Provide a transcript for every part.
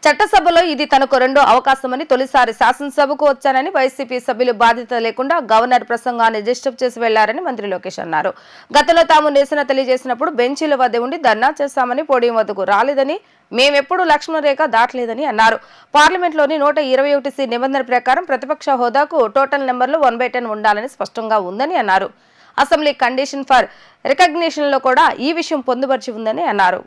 చట్టసభలో ఇది తనకు రెండో అవకాశమని తొలిసారి శాసనసభకు వచ్చానని వైసీపీ సభ్యులు బాధ్యత లేకుండా గవర్నర్ ప్రసంగాన్ని డిస్టర్బ్ చేసి వెళ్లారని మంత్రి లోకేష్ అన్నారు. గతంలో తాము నిరసన తెలియజేసినప్పుడు బెంచీల వద్ద ఉండి ధర్నా చేస్తామని పోడియం వద్దకు రాలేదని, మేమెప్పుడు లక్ష్మణ రేఖ దాటలేదని అన్నారు. పార్లమెంట్లోని 121C నిబంధన ప్రకారం ప్రతిపక్ష హోదాకు టోటల్ నెంబర్లు 1/10 ఉండాలని స్పష్టంగా ఉందని అన్నారు. అసెంబ్లీ కండిషన్ ఫర్ రికగ్నిషన్ లో కూడా ఈ విషయం పొందుపరిచి ఉందని అన్నారు.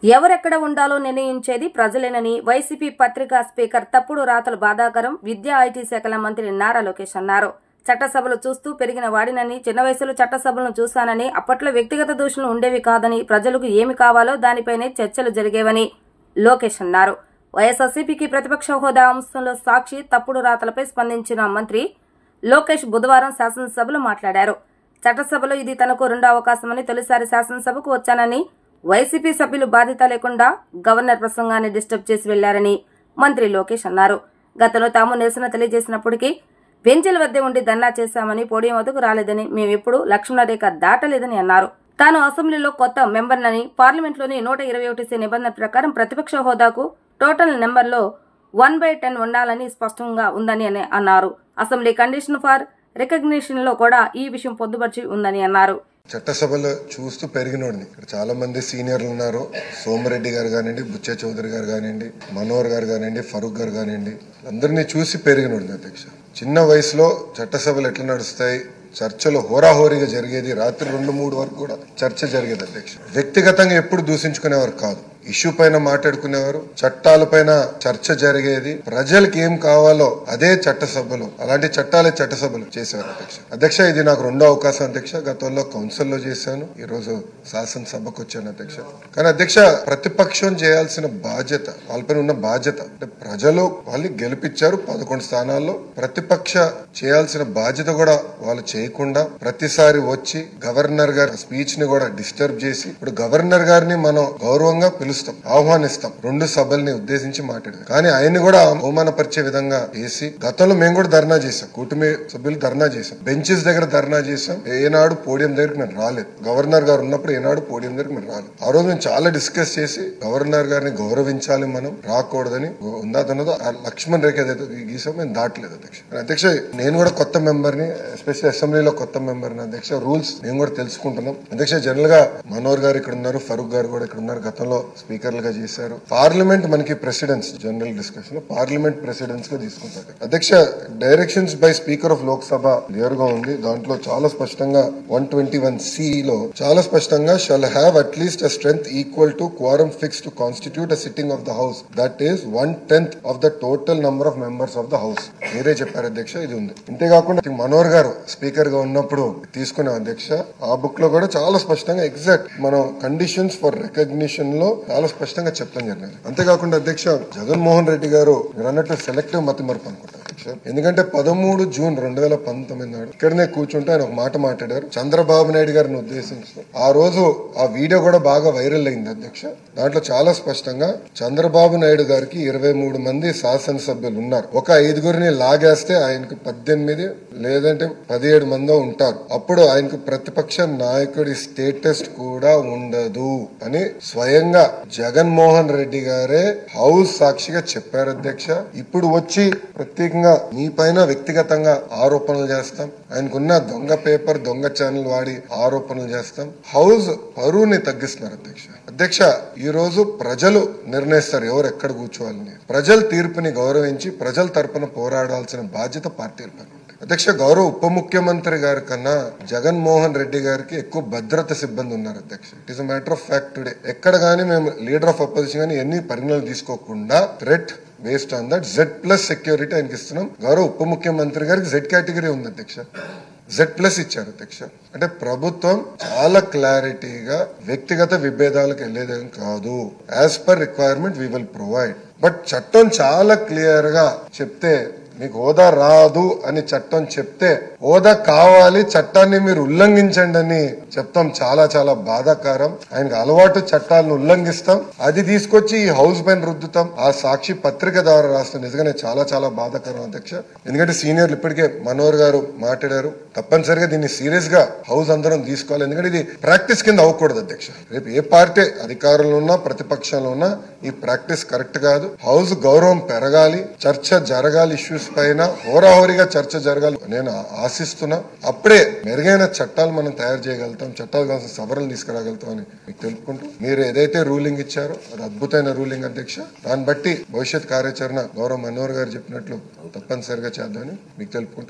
ఎవరెక్కడ ఉండాలో నిర్ణయించేది ప్రజలేనని వైసీపీ పత్రికా స్పీకర్ తప్పుడు రాతలు బాధాకరం విద్యా ఐటీ శాఖల మంత్రి నారా లోకేష్ అన్నారు. చట్టసభలు చూస్తూ పెరిగిన వాడినని, చిన్న వయసులో చట్టసభలను చూశానని, అప్పట్లో వ్యక్తిగత దూషణలు ఉండేవి కాదని, ప్రజలకు ఏమి కావాలో దానిపైనే చర్చలు జరిగేవని లోకేష్ అన్నారు. వైఎస్ఆర్సీపీకి ప్రతిపక్ష హోదా అంశంలో సాక్షి తప్పుడు రాతలపై స్పందించిన మంత్రి లోకేష్ బుధవారం శాసనసభలో మాట్లాడారు. చట్టసభలో ఇది తనకు రెండో అవకాశమని తొలిసారి శాసనసభకు వచ్చానని, వైసీపీ సభ్యులు బాధ్యత లేకుండా గవర్నర్ ప్రసంగాన్ని డిస్టర్బ్ చేసి వెళ్లారని మంత్రి లోకేష్ అన్నారు. గతంలో తాము నిరసన తెలియజేసినప్పటికీ బెంచీల వద్ద ఉండి ధర్నా చేశామని, పోడియం వద్దకు రాలేదని, మేమెప్పుడు లక్ష్మణ రేఖ దాటలేదని అన్నారు. తాను అసెంబ్లీలో కొత్త మెంబర్నని, పార్లమెంట్లోని 121C నిబంధన ప్రకారం ప్రతిపక్ష హోదాకు టోటల్ నెంబర్లో 1/10 ఉండాలని స్పష్టంగా ఉందని అన్నారు. అసెంబ్లీ కండిషన్ ఫర్ రికగ్నిషన్ లో కూడా ఈ విషయం పొందుపరిచి ఉందని అన్నారు. చట్టసభలో చూస్తూ పెరిగినోడిని ఇక్కడ చాలా మంది సీనియర్లు ఉన్నారు. సోమిరెడ్డి గారు కానివ్వండి, బుచ్చే చౌదరి గారు కానివ్వండి, మనోహర్ గారు కానివ్వండి, ఫరూక్ గారు కానివ్వండి, అందరినీ చూసి పెరిగినోడిని అధ్యక్ష. చిన్న వయసులో చట్టసభలు ఎట్లా నడుస్తాయి, చర్చలు హోరాహోరీగా జరిగేది, రాత్రి 2-3 వరకు కూడా చర్చ జరిగేది అధ్యక్ష. వ్యక్తిగతంగా ఎప్పుడు దూషించుకునేవారు కాదు, ఇష్యూ పైన మాట్లాడుకునేవారు, చట్టాలపైన చర్చ జరిగేది, ప్రజలకు ఏం కావాలో అదే చట్టసభలు, అలాంటి చట్టాలే చట్టసభలు చేసేవారు అధ్యక్ష. అధ్యక్ష ఇది నాకు రెండో అవకాశం అధ్యక్ష. గతంలో కౌన్సిల్లో చేశాను, ఈ రోజు శాసనసభకు వచ్చాను అధ్యక్ష. కానీ అధ్యక్ష ప్రతిపక్షం చేయాల్సిన బాధ్యత, వాళ్ళపైన ఉన్న బాధ్యత అంటే ప్రజలు వాళ్ళు గెలిపించారు 11 స్థానాల్లో, ప్రతిపక్ష చేయాల్సిన బాధ్యత కూడా వాళ్ళు చేయకుండా ప్రతిసారి వచ్చి గవర్నర్ గారి స్పీచ్ ని కూడా డిస్టర్బ్ చేసి, ఇప్పుడు గవర్నర్ గారిని మనం గౌరవంగా ఆహ్వానిస్తాం, 2 సభల్ని ఉద్దేశించి మాట్లాడారు. కానీ ఆయన్ని కూడా అవమానపరిచే విధంగా చేసి, గతంలో మేము కూడా ధర్నా చేశాం, కూటమి సభ్యులు ధర్నా చేశాం, బెంచెస్ దగ్గర ధర్నా చేశాం. ఏనాడు పోడియం దగ్గరికి మేము రాలేదు, గవర్నర్ గారు ఉన్నప్పుడు ఏనాడు పోడియం దగ్గరికి మేము రాలేదు. ఆ రోజు మేము చాలా డిస్కస్ చేసి గవర్నర్ గారిని గౌరవించాలి, మనం రాకూడదని ఉందాతన్నదో లక్ష్మణ్ రేఖ ఏదైతే గీసాం మేము దాటలేదు అధ్యక్ష. అధ్యక్ష నేను కూడా కొత్త మెంబర్ని, ఎస్పెషల్లీ అసెంబ్లీలో కొత్త మెంబర్ని అధ్యక్ష. రూల్స్ మేము కూడా తెలుసుకుంటున్నాం అధ్యక్ష. జనరల్ గా మనోహర్ గారు ఇక్కడ ఉన్నారు, ఫరూక్ గారు కూడా ఇక్కడ ఉన్నారు, గతంలో స్పీకర్లుగా చేశారు. పార్లమెంట్ మనకి precedence, general discussion parliament precedence గా తీసుకుంటారు అధ్యక్ష. Directions by speaker of Lok Sabha clear గా ఉంది. దాంట్లో చాలా స్పష్టంగా 121C లో చాలా స్పష్టంగా shall have at least a strength equal to క్వారం fix to constitute a sitting of the house, that is 1/10 of the total number of members of the house. మీరే చెప్పారు అధ్యక్ష, ఇది ఉంది. ఇంతేకాకుండా మనోహర్ గారు స్పీకర్ గా ఉన్నప్పుడు తీసుకున్నాం అధ్యక్ష. ఆ బుక్ లో కూడా చాలా స్పష్టంగా ఎగ్జాక్ట్ మనం కండిషన్స్ ఫర్ రికగ్నిషన్ లో చాలా స్పష్టంగా చెప్తాం జరిగింది. అంతేకాకుండా అధ్యక్ష జగన్మోహన్ రెడ్డి గారు మీరు అన్నట్టు సెలెక్టివ్ మతిమరుపు అనుకుంటారు అధ్యక్ష. ఎందుకంటే 13 జూన్ 2019 నాడు ఇక్కడనే కూర్చుంటే ఆయన ఒక మాట మాట్లాడారు చంద్రబాబు నాయుడు గారిని ఉద్దేశించి. ఆ రోజు ఆ వీడియో కూడా బాగా వైరల్ అయింది అధ్యక్ష. దాంట్లో చాలా స్పష్టంగా చంద్రబాబు నాయుడు గారికి 23 మంది శాసనసభ్యులు ఉన్నారు, ఒక 5గురిని లాగేస్తే ఆయనకు 18 లేదంటే 17 మందో ఉంటారు, అప్పుడు ఆయనకు ప్రతిపక్ష నాయకుడి స్టేటస్ కూడా ఉండదు అని స్వయంగా జగన్మోహన్ రెడ్డి గారే హౌస్ సాక్షిగా చెప్పారు అధ్యక్ష. ఇప్పుడు వచ్చి ప్రత్యేకంగా మీ పైన వ్యక్తిగతంగా ఆరోపణలు చేస్తాం, ఆయనకున్న దొంగ పేపర్ దొంగ ఛానల్ వాడి ఆరోపణలు చేస్తాం, హౌస్ పరువుని తగ్గిస్తున్నారు అధ్యక్ష. అధ్యక్ష ఈ రోజు ప్రజలు నిర్ణయిస్తారు ఎవరు ఎక్కడ కూర్చోవాలని. ప్రజల తీర్పుని గౌరవించి ప్రజల తరపున పోరాడాల్సిన బాధ్యత పార్టీల పైన అధ్యక్ష. గౌరవ ఉప ముఖ్యమంత్రి గారి కన్నా జగన్మోహన్ రెడ్డి గారికి ఎక్కువ భద్రత సిబ్బంది ఉన్నారు అధ్యక్ష. It is a matter of fact today. ఎక్కడ గానీ మేము లీడర్ ఆఫ్ అపోజిషన్ గానీ ఎన్ని పరిగణనలు తీసుకోకుండా threat based on that Z+ security ఆయనకి ఇస్తున్నాం. గౌరవ ఉప ముఖ్యమంత్రి గారికి Z కేటగిరీ ఉంది అధ్యక్ష, Z+ ఇచ్చారు అధ్యక్ష. అంటే ప్రభుత్వం చాలా క్లారిటీగా వ్యక్తిగత విభేదాలకు వెళ్లేదేం కాదు, as per requirement we will provide. But చట్టం చాలా క్లియర్ గా చెప్తే మీకు హోదా రాదు అని చట్టం చెప్తే హోదా కావాలి, చట్టాన్ని మీరు ఉల్లంఘించండి అని చెప్తాం. చాలా చాలా బాధాకరం. ఆయనకు అలవాటు చట్టాలను ఉల్లంఘిస్తాం, అది తీసుకొచ్చి ఈ హౌస్ పైన రుద్దుతాం. ఆ సాక్షి పత్రిక ద్వారా రాస్తాం. నిజంగానే చాలా చాలా బాధాకరం అధ్యక్ష. ఎందుకంటే సీనియర్లు ఇప్పటికే మనోహర్ గారు మాట్లాడారు. తప్పనిసరిగా దీన్ని సీరియస్ గా హౌస్ అందరం తీసుకోవాలి. ఎందుకంటే ఇది ప్రాక్టీస్ కింద అవ్వకూడదు అధ్యక్ష. రేపు ఏ పార్టీ అధికారంలో ఉన్నా ప్రతిపక్షంలో ఉన్నా ఈ ప్రాక్టీస్ కరెక్ట్ కాదు. హౌస్ గౌరవం పెరగాలి, చర్చ జరగాలి, ఇష్యూస్ పైన హోరాహోరీగా చర్చ జరగాలి నేను ఆశిస్తున్నా. అప్పుడే మెరుగైన చట్టాలు మనం తయారు చేయగలుగుతాం, చట్టాలు కావాల్సిన సవరణలు తీసుకురాగలుగుతాం అని మీకు తెలుపుకుంటూ, మీరు ఏదైతే రూలింగ్ ఇచ్చారో అది అద్భుతమైన రూలింగ్ అధ్యక్ష. దాన్ని బట్టి భవిష్యత్ కార్యాచరణ గౌరవ మనోహర్ గారు చెప్పినట్లు తప్పనిసరిగా చేద్దామని మీకు తెలుపుకుంటూ